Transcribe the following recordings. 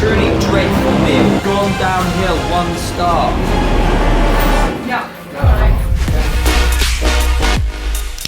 truly dreadful meal. Gone downhill 1 star. Yeah.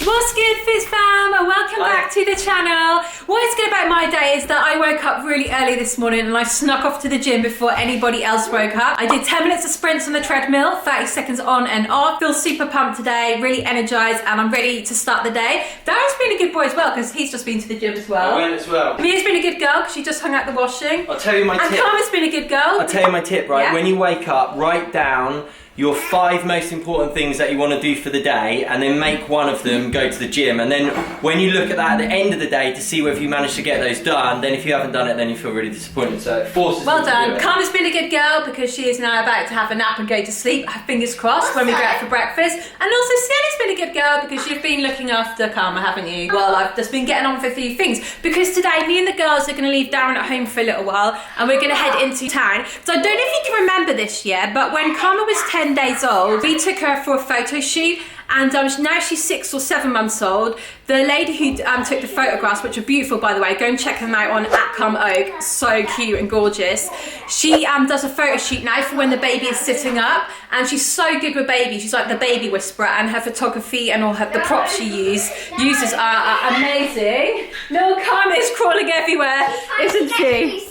What's good, Fizz fam? Welcome back to the channel. What is good about my day is that I woke up really early this morning and I snuck off to the gym before anybody else woke up. I did 10 minutes of sprints on the treadmill, 30 seconds on and off. Feel super pumped today, really energized, and I'm ready to start the day. Darren's been a good boy as well because he's just been to the gym as well. I went as well. Mia's been a good girl because she just hung out the washing. I'll tell you my tip. And Karma's been a good girl. I'll tell you my tip, right? Yeah. When you wake up, write down your 5 most important things that you want to do for the day, and then make one of them go to the gym. And then when you look at that at the end of the day to see whether you managed to get those done, then if you haven't done it, then you feel really disappointed. So it forces Well you to do done. it. Karma's been a good girl because she is now about to have a nap and go to sleep. Fingers crossed when we go out for breakfast. And also Sienna's been a good girl because you've been looking after Karma, haven't you? Well, I've just been getting on for a few things because today me and the girls are going to leave Darren at home for a little while and we're going to head into town. So I don't know if you can remember this year, but when Karma was 10 days old, we took her for a photo shoot, and now she's 6 or 7 months old. The lady who took the photographs, which are beautiful by the way, go and check them out on @ComeOak, so cute and gorgeous. She does a photo shoot now for when the baby is sitting up, and she's so good with babies. She's like the baby whisperer, and her photography and all the props she uses are amazing. No, Karma is crawling everywhere, isn't she?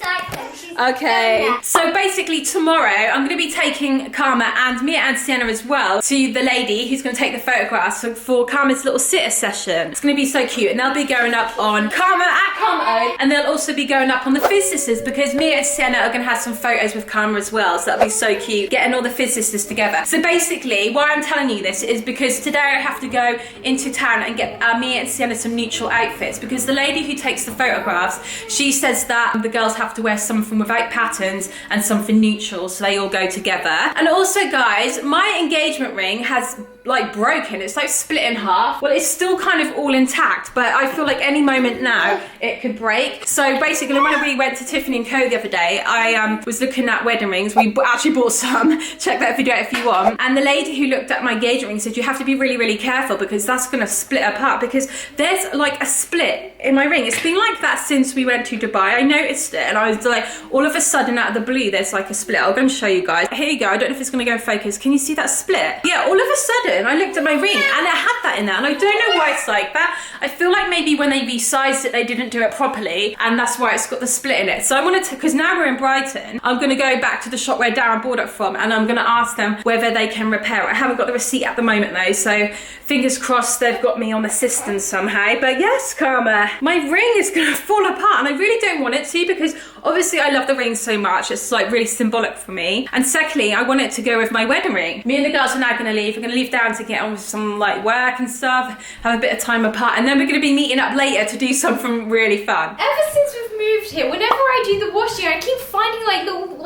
Okay, so basically tomorrow I'm going to be taking Karma and Mia and Sienna as well to the lady who's going to take the photographs for Karma's little sitter session. It's going to be so cute, and they'll be going up on Karma @ComeOak, and they'll also be going up on the Fizz sisters because Mia and Sienna are going to have some photos with Karma as well, so that'll be so cute, getting all the Fizz sisters together. So basically why I'm telling you this is because today I have to go into town and get Mia and Sienna some neutral outfits, because the lady who takes the photographs, she says that the girls have to wear something without patterns and something neutral so they all go together. And also guys, my engagement ring has like broken. It's like split in half. Well, it's still kind of all intact, but I feel like any moment now it could break. So basically when we went to Tiffany & Co the other day, I was looking at wedding rings. We actually bought some. Check that video out if you want. And the lady who looked at my engagement ring said you have to be really, really careful because that's gonna split apart, because there's like a split in my ring. It's been like that since we went to Dubai. I noticed it and I was like, all of a sudden out of the blue there's like a split. I'll go and show you guys. Here you go. I don't know if it's gonna go in focus. Can you see that split? Yeah, all of a sudden I looked at my ring and it had that in there, and I don't know why it's like that. I feel like maybe when they resized it they didn't do it properly, and that's why it's got the split in it. So I wanted to, because now we're in Brighton, I'm gonna go back to the shop where Darren bought it from and I'm gonna ask them whether they can repair it. I haven't got the receipt at the moment though, so fingers crossed they've got me on the system somehow. But yes, Karma, my ring is gonna fall apart and I really don't want it to, because obviously I love the ring so much. It's like really symbolic for me, and secondly I want it to go with my wedding ring. Me and the girls are now gonna leave. We're gonna leave Darren to get on with some like work and stuff, have a bit of time apart, and then we're gonna be meeting up later to do something really fun. Ever since we've moved here, whenever I do the washing, I keep finding like little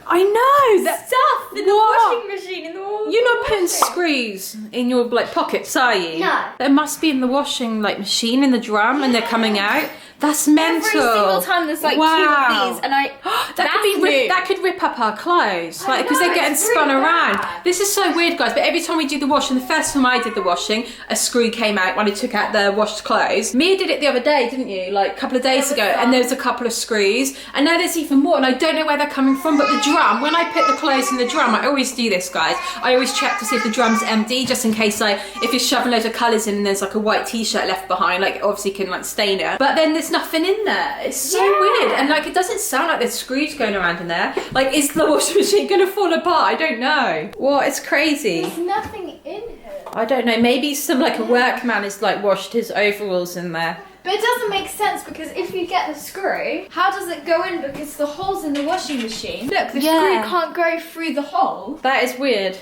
I know that stuff in the washing machine in the wall. you're not putting screws in your like pockets, are you? No. There must be in the washing like machine in the drum and they're coming out. That's mental. Every single time there's like 2 of these, and that could rip up our clothes, like because they're getting spun really around. bad. This is so weird, guys. But every time we do the washing, the first time I did the washing, a screw came out when I took out the washed clothes. Mia did it the other day, didn't you? Like a couple of days ago, and there was a couple of screws, and now there's even more, and I don't know where they're coming from. But the drum, when I put the clothes in the drum, I always do this, guys. I always check to see if the drum's empty, just in case, like if you're shoving loads of colours in and there's like a white t-shirt left behind, like it obviously can like stain it. But then there's nothing in there. It's so weird, and like it doesn't sound like there's screws going around in there. Like, is the washing machine gonna fall apart? I don't know. What? It's crazy. There's nothing in here. I don't know. Maybe some like a workman has like washed his overalls in there. But it doesn't make sense, because if you get the screw, how does it go in? Because the hole's in the washing machine. Look, the screw can't go through the hole. That is weird.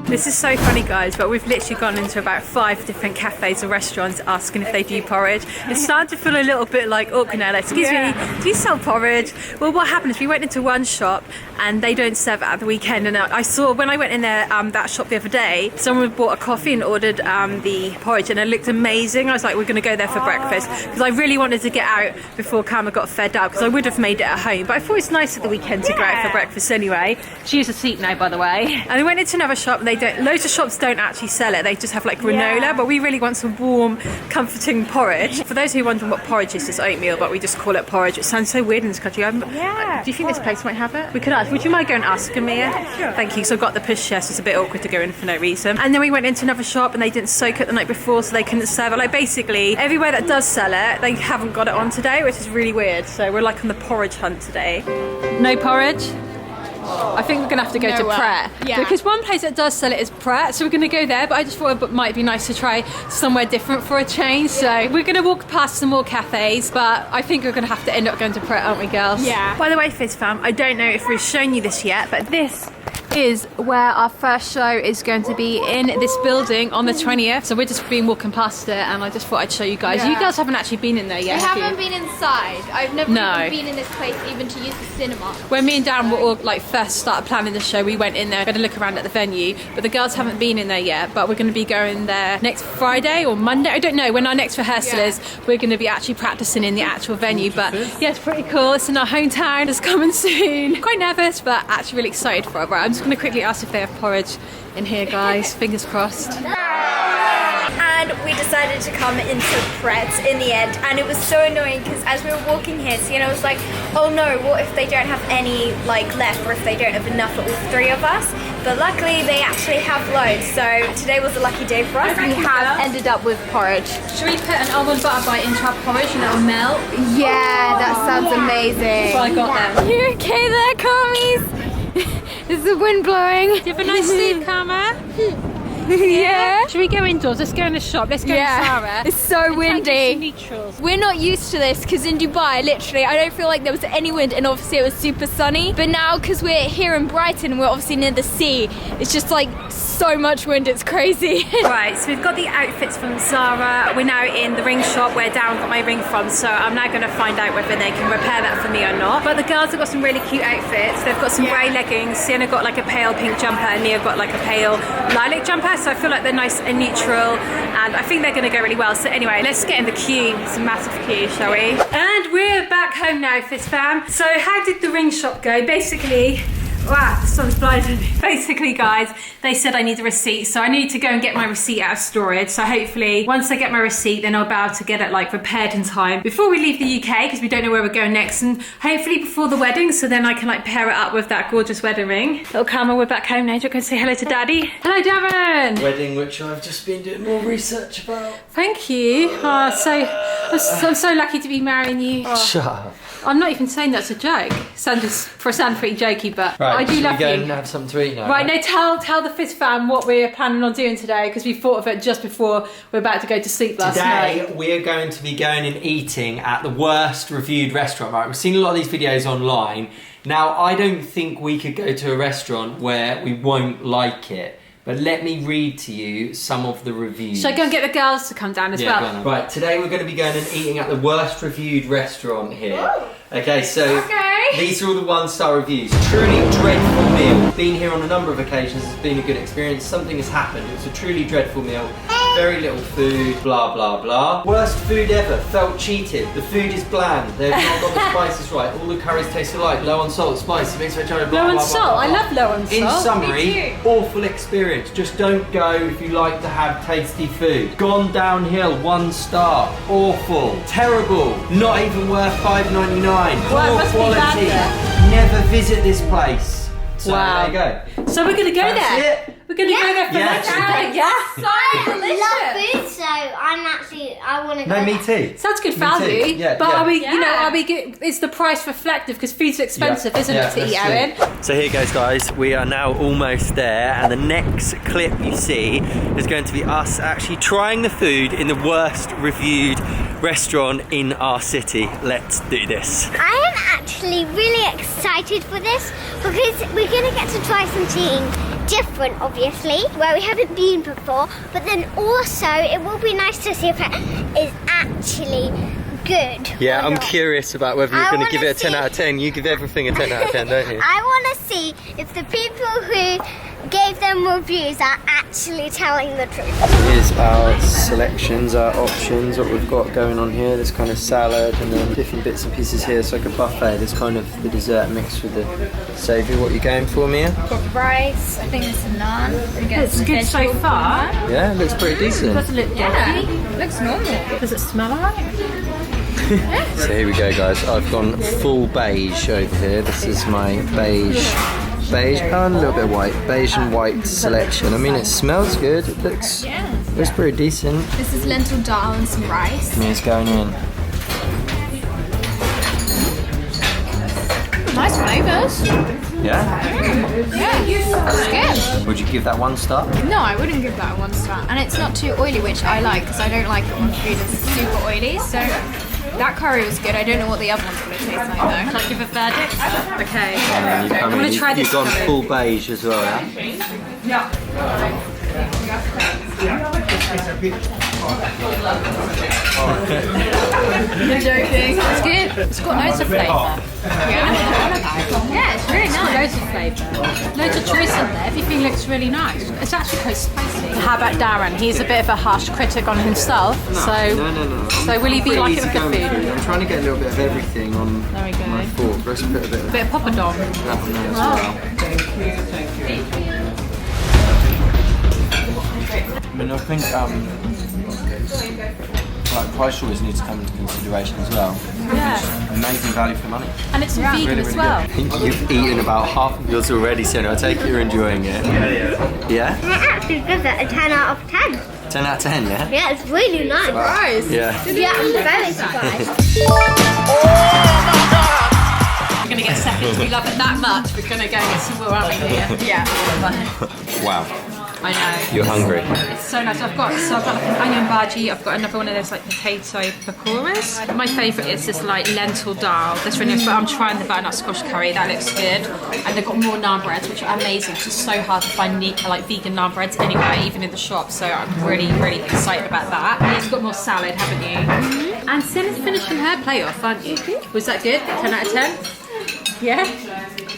This is so funny, guys, but we've literally gone into about 5 different cafes or restaurants asking if they do porridge. It's starting to feel a little bit like awkward now. Like, excuse me, do you sell porridge? Well, what happened is we went into one shop and they don't serve it at the weekend. And I saw when I went in there, that shop the other day, someone bought a coffee and ordered the porridge, and it looked amazing. I was like, we're gonna go there for breakfast, because I really wanted to get out before Karma got fed up, because I would have made it at home. But I thought it's nice at the weekend to go out for breakfast anyway. She has a seat now, by the way. And we went into another shop and they loads of shops don't actually sell it. They just have like granola, but we really want some warm, comforting porridge. For those who are wondering what porridge is, it's oatmeal, but we just call it porridge. It sounds so weird in this country. Do you think this place might have it? We could ask. Would you mind going and asking me? Sure. Thank you. So I got the push chair, so it's a bit awkward to go in for no reason. And then we went into another shop and they didn't soak it the night before, so they couldn't serve it. Like basically, everywhere that does sell it, they haven't got it on today, which is really weird. So we're like on the porridge hunt today. No porridge? I think we're going to have to go to Pret. Yeah. Because one place that does sell it is Pret, so we're going to go there, but I just thought it might be nice to try somewhere different for a change. So we're going to walk past some more cafes, but I think we're going to have to end up going to Pret, aren't we, girls? Yeah. By the way, Fizz fam, I don't know if we've shown you this yet, but this is where our first show is going to be, in this building on the 20th. So we're just been walking past it and I just thought I'd show you guys. You girls haven't actually been in there yet. I haven't been inside. I've never even been in this place even to use the cinema. When me and Dan were all like first started planning the show, we went in there, had a look around at the venue, but the girls haven't been in there yet. But we're going to be going there next Friday or Monday. I don't know when our next rehearsal is. We're going to be actually practicing in the actual venue. But yeah, it's pretty cool. It's in our hometown. It's coming soon. Quite nervous, but actually really excited for it. Right, I'm just going to quickly ask if they have porridge in here, guys. Fingers crossed. And we decided to come into Pret in the end, and it was so annoying because as we were walking here, Sienna was like, oh no, what if they don't have any like left, or if they don't have enough for all three of us? But luckily they actually have loads, so today was a lucky day for us. We have ended up with porridge. Should we put an almond butter bite into our porridge and it'll melt? Yeah, that sounds amazing. So I got them. You okay there, Carmies? Is the wind blowing? Do you have a nice sleep, Karma? Yeah. Should we go indoors? Let's go in the shop. Let's go to Sarah. It's so windy. We're not used to this because in Dubai, literally, I don't feel like there was any wind, and obviously it was super sunny. But now, because we're here in Brighton, we're obviously near the sea, it's just like so much wind, it's crazy. Right, so we've got the outfits from Zara. We're now in the ring shop where Darren got my ring from, so I'm now going to find out whether they can repair that for me or not. But the girls have got some really cute outfits. They've got some grey leggings. Sienna got like a pale pink jumper, and Nia got like a pale lilac jumper. So I feel like they're nice and neutral, and I think they're going to go really well. So anyway, let's get in the queue. It's a massive queue, shall we? And we're back home now, Fizz fam. So how did the ring shop go? Basically, wow, the sun's blinding me. Basically, guys, they said I need a receipt, so I need to go and get my receipt out of storage. So hopefully, once I get my receipt, then I'll be able to get it like repaired in time before we leave the UK, because we don't know where we're going next, and hopefully before the wedding, so then I can like pair it up with that gorgeous wedding ring. Little Karma, we're back home now. Do you want to say hello to Daddy? Hello, Darren. Wedding, which I've just been doing more research about. Thank you. Oh, I'm so lucky to be marrying you. Oh. Shut up. I'm not even saying that's a joke. Sound pretty jokey, but right, I do love we go you. And have something to eat now. Right, now tell the Fizz fam what we're planning on doing today, because we thought of it just before we're about to go to sleep last night. Today we're going to be going and eating at the worst reviewed restaurant. Right, we've seen a lot of these videos online. Now, I don't think we could go to a restaurant where we won't like it. But let me read to you some of the reviews. Should I go and get the girls to come down as well? Go on. Right, today we're going to be going and eating at the worst reviewed restaurant here. Ooh. Okay, so these are all the 1-star reviews. Truly dreadful meal. Been here on a number of occasions, it's been a good experience. Something has happened. It was a truly dreadful meal. Very little food, blah, blah, blah. Worst food ever. Felt cheated. The food is bland. They've not got the spices right. All the curries taste alike. Low on salt, spicy, mixed veg, low on salt? I love low on salt. In summary, awful experience. Just don't go if you like to have tasty food. Gone downhill, 1 star. Awful. Terrible. Not even worth $5.99. Poor quality. Never visit this place. So there you go. So we're going to go there. We're going to go there for lunch. So delicious. I love food, so I want to go. No, me too. Sounds good value. Yeah, but are we, you know, are we good? Is the price reflective? Because food's expensive, isn't it, to eat, Aaron? So here goes, guys. We are now almost there, and the next clip you see is going to be us actually trying the food in the worst reviewed restaurant in our city. Let's do this. I am actually really excited for this because we're going to get to try something different, obviously, where we haven't been before, but then also it will be nice to see if it is actually good. Yeah, I'm curious about whether you're going to give it a 10 out of 10. You give everything a 10 out of 10, don't you? I want to see if the people who gave them reviews are actually telling the truth. Here's our selections, our options, what we've got going on here. There's kind of salad and then different bits and pieces here. It's like a buffet. There's kind of the dessert mixed with the savoury. What are you going for, Mia? Got rice, I think it's a naan. It's good so far. Yeah, it looks pretty decent. Doesn't look Yeah, looks normal. Does it smell alright? So here we go, guys. I've gone full beige over here. This is my beige and a little bit of white. Beige and white selection. I mean, it smells good. It looks pretty decent. This is lentil dal and some rice. Mia's going in. Nice flavours. Yeah? Yeah, it's good. Would you give that 1 star? No, I wouldn't give that a 1 star. And it's not too oily, which I like because I don't like it when food is super oily. So that curry was good. I don't know what the other one's going to taste like though. Can I give a verdict? Okay. And then I'm going to try this. You've gone full beige as well, yeah? You're joking. It's good. It's got loads of flavour. Yeah, it's really nice. Loads of flavour. Loads of choice in there. Everything looks really nice. It's actually quite spicy. How about Darren? He's a bit of a harsh critic on himself. So, No. So will he be like it with the food? I'm trying to get a little bit of everything on There we go. my fork. Let's put a bit of Bit of poppadom. that on there as well. I mean, I think like price always needs to come into consideration as well. Yeah. Amazing value for money. And it's vegan Really, as really well. good. I think you've eaten about half of yours already, so I take it you're enjoying it. Yeah? I actually give it a 10 out of 10. 10 out of 10, yeah? Yeah, it's really nice. Yeah. Yeah, I'm very surprised. We're going to get seconds. We love it that much. We're going to go and get some more, aren't we, here? Yeah. Wow. I know. You're hungry. It's so nice. I've got like an onion bhaji. I've got another one of those like potato pakoras. My favourite is this like lentil dal. That's really nice. But I'm trying the butternut squash curry. That looks good. And they've got more naan breads, which are amazing. It's just so hard to find like vegan naan breads anywhere, even in the shop. So I'm really, really excited about that. And you've got more salad, haven't you? Mm-hmm. And Sienna's finishing her playoff, aren't you? Was that good? 10 out of 10? Yeah.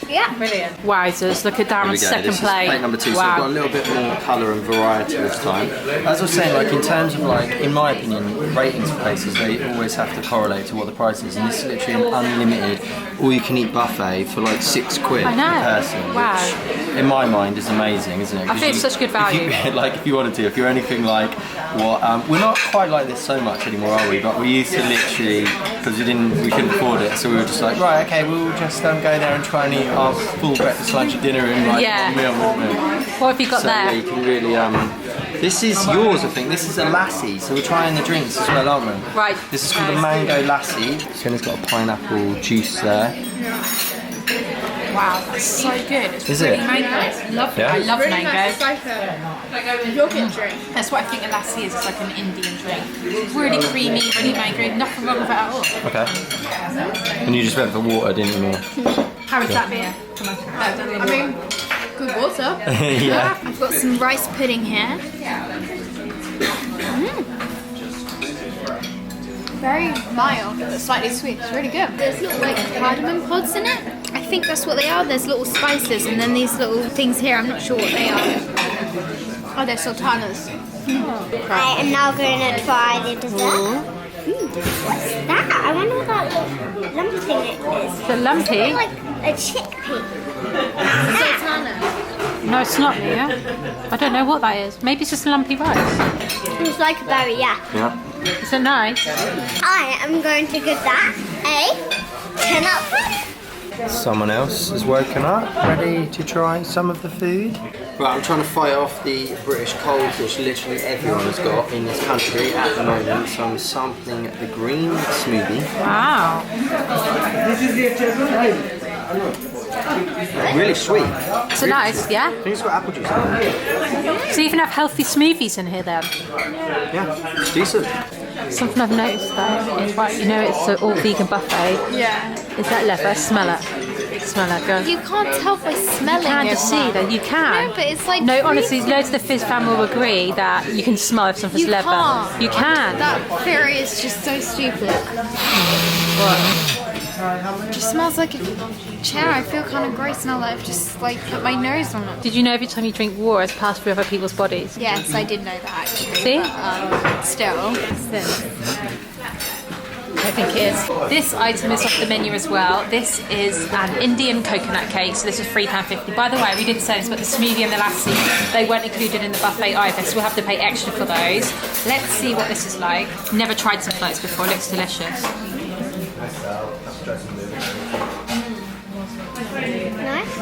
Yeah. Brilliant. Wowzers, look at Darren's second This is plate. plate number 2, so Wow. I've got a little bit more colour and variety this time. As I was saying, like in terms of like, in my opinion, ratings for places, they always have to correlate to what the price is. And this is literally an unlimited, all-you-can-eat buffet for like £6 per person. Wow. Which, in my mind, is amazing, isn't it? I think it's such good value. If you wanted to, if you're anything like what, we're not quite like this so much anymore, are we? But we used to literally, because we couldn't afford it, so we were just like, right, okay, we'll just go there and try and eat our full breakfast, lunch and dinner in like Yeah. 1 meal. What have you got So there? yeah, you can really, this is yours, I think. This is a lassi, so we're trying the drinks as well, aren't we? Right. This is called a mango lassi. Sienna's got a pineapple juice there. Wow, that's so good. It's Is really it? mango. I love it. Yeah? I love Really mango. nice. It's like a yogurt drink. That's what I think a lassi is. It's like an Indian drink. Really creamy, really mango. Nothing wrong with it at all. Okay. And you just went for water, didn't you, Mia? How is that, Mia? Come on. I mean, good water. Yeah. I've got some rice pudding here. Very mild, but slightly sweet. It's really good. There's little like cardamom pods in it. I think that's what they are. There's little spices and then these little things here. I'm not sure what they are. Oh, they're sultanas. I am now going to try the dessert. What's that? I wonder what that little lumpy thing is. The lumpy? It's like a chickpea. Sultana. No, it's not, Mia. I don't know what that is. Maybe it's just lumpy rice. It's like a berry, yeah. Yeah. Is it nice? I am going to give that a 10 out of 10. Someone else has woken up, ready to try some of the food. Right, I'm trying to fight off the British cold, which literally everyone has got in this country at the moment. So I'm sampling the green smoothie. Wow. Really sweet. Is it nice? Yeah? I think it's got apple juice in it. So you even have healthy smoothies in here then? Yeah, it's decent. Something I've noticed though is, right, you know it's an all vegan buffet. Yeah. Is that leather? Smell it. Smell it, go. You can't tell by smelling You can it. just see that you can. No, but it's like No, honestly, freezing. loads of the Fizz fan will agree that you can smell if something's You leather. can't. You can. That theory is just so stupid. What? It just smells like a chair. I feel kind of gross now that I've just like put my nose on it. Did you know every time you drink water it's passed through other people's bodies? Yes, I did know that actually. See? But, still. I think it is. This item is off the menu as well. This is an Indian coconut cake, so this is £3.50. By the way, we didn't say this, but the smoothie and the lassi, they weren't included in the buffet either, so we'll have to pay extra for those. Let's see what this is like. Never tried something like this before, it looks delicious. Nice.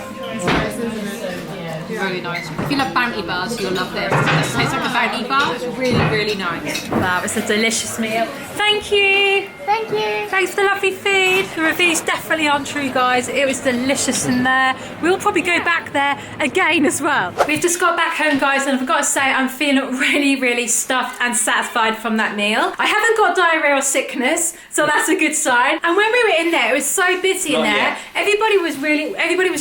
Really nice. If you love bounty bars, you'll love this. It tastes like a bounty bar. It's really, really nice. Wow, it's a delicious meal. Thank you. Thank you. Thanks for the lovely food. The reviews definitely aren't true, guys. It was delicious in there. We'll probably go back there again as well. We've just got back home, guys, and I've got to say I'm feeling really, really stuffed and satisfied from that meal. I haven't got diarrhea or sickness, so that's a good sign. And when we were in there, it was so busy in there. Everybody was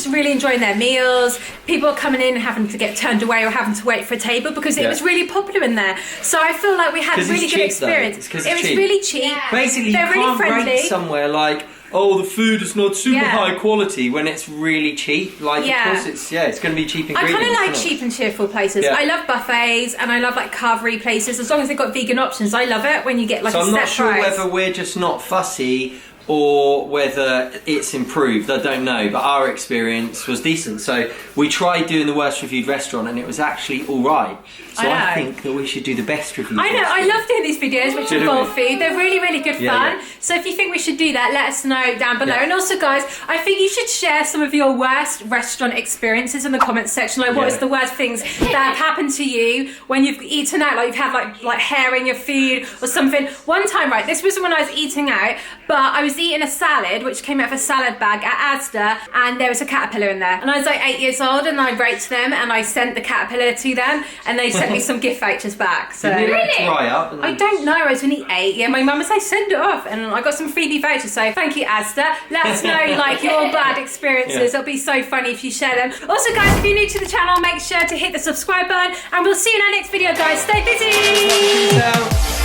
really enjoying their meals. People were coming in and having to get turned away or having to wait for a table because it was really popular in there. So I feel like we had a really good experience. It was cheap. Really cheap. Basically, they're you really can't friendly. rate somewhere like, oh, the food is not super high quality when it's really cheap. Like, of course, it's going to be cheap ingredients. I kind of like cheap and cheerful places. I love buffets and I love like carvery places. As long as they've got vegan options, I love it when you get like a set price. So I'm not sure whether we're just not fussy or whether it's improved, I don't know, but our experience was decent. So we tried doing the worst reviewed restaurant and it was actually alright. So I think that we should do the best reviewed I know, restaurant. I love doing these videos which involve food. They're really, really good fun. So if you think we should do that, let us know down below. And also, guys, I think you should share some of your worst restaurant experiences in the comments section. Like, what is the worst things that have happened to you when you've eaten out? Like, you've had like hair in your food or something. One time, right, this was when I was eating out, but I was eating a salad which came out of a salad bag at Asda, and there was a caterpillar in there. And I was like 8 years old, and I wrote to them and I sent the caterpillar to them, and they sent me some gift vouchers back. So did it dry up? I don't know. I was only 8. Yeah, my mum was like, send it off, and I got some freebie vouchers. So thank you, Asda. Let us know like your bad experiences. It'll be so funny if you share them. Also, guys, if you're new to the channel, make sure to hit the subscribe button, and we'll see you in our next video, guys. Stay busy.